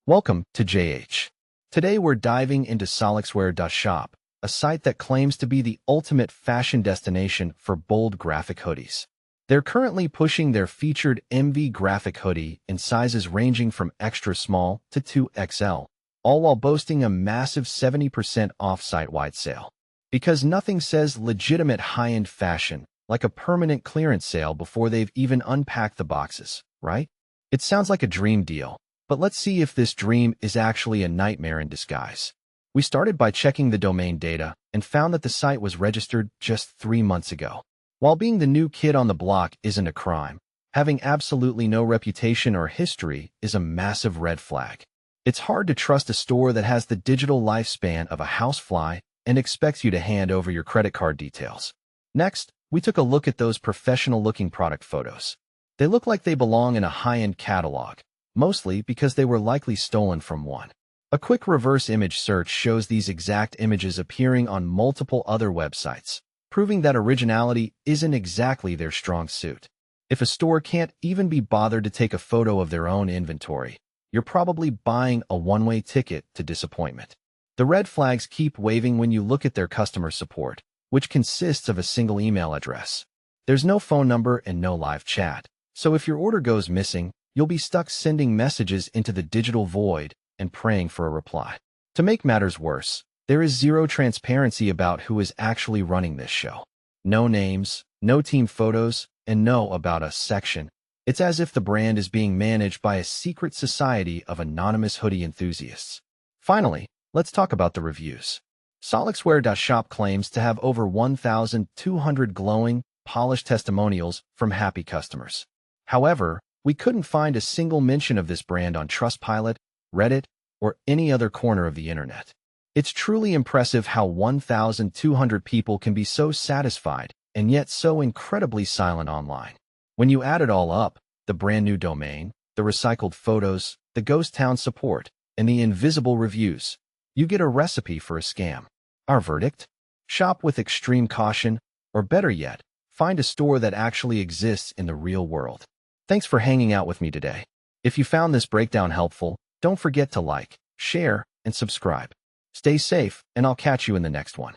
Welcome to JH. Today we're diving into Solaxwear.shop, a site that claims to be the ultimate fashion destination for bold graphic hoodies. They're currently pushing their featured MV graphic hoodie in sizes ranging from extra small to 2XL, all while boasting a massive 70% off site-wide sale. Because nothing says legitimate high-end fashion like a permanent clearance sale before they've even unpacked the boxes, right? It sounds like a dream deal. But let's see if this dream is actually a nightmare in disguise. We started by checking the domain data and found that the site was registered just 3 months ago. While being the new kid on the block isn't a crime, having absolutely no reputation or history is a massive red flag. It's hard to trust a store that has the digital lifespan of a housefly and expects you to hand over your credit card details. Next, we took a look at those professional-looking product photos. They look like they belong in a high-end catalog, mostly because they were likely stolen from one. A quick reverse image search shows these exact images appearing on multiple other websites, proving that originality isn't exactly their strong suit. If a store can't even be bothered to take a photo of their own inventory, you're probably buying a one-way ticket to disappointment. The red flags keep waving when you look at their customer support, which consists of a single email address. There's no phone number and no live chat, so if your order goes missing, you'll be stuck sending messages into the digital void and praying for a reply. To make matters worse, there is zero transparency about who is actually running this show. No names, no team photos, and no About Us section. It's as if the brand is being managed by a secret society of anonymous hoodie enthusiasts. Finally, let's talk about the reviews. Solaxwear.shop claims to have over 1,200 glowing, polished testimonials from happy customers. However, we couldn't find a single mention of this brand on Trustpilot, Reddit, or any other corner of the internet. It's truly impressive how 1,200 people can be so satisfied and yet so incredibly silent online. When you add it all up, the brand new domain, the recycled photos, the ghost town support, and the invisible reviews, you get a recipe for a scam. Our verdict? Shop with extreme caution, or better yet, find a store that actually exists in the real world. Thanks for hanging out with me today. If you found this breakdown helpful, don't forget to like, share, and subscribe. Stay safe, and I'll catch you in the next one.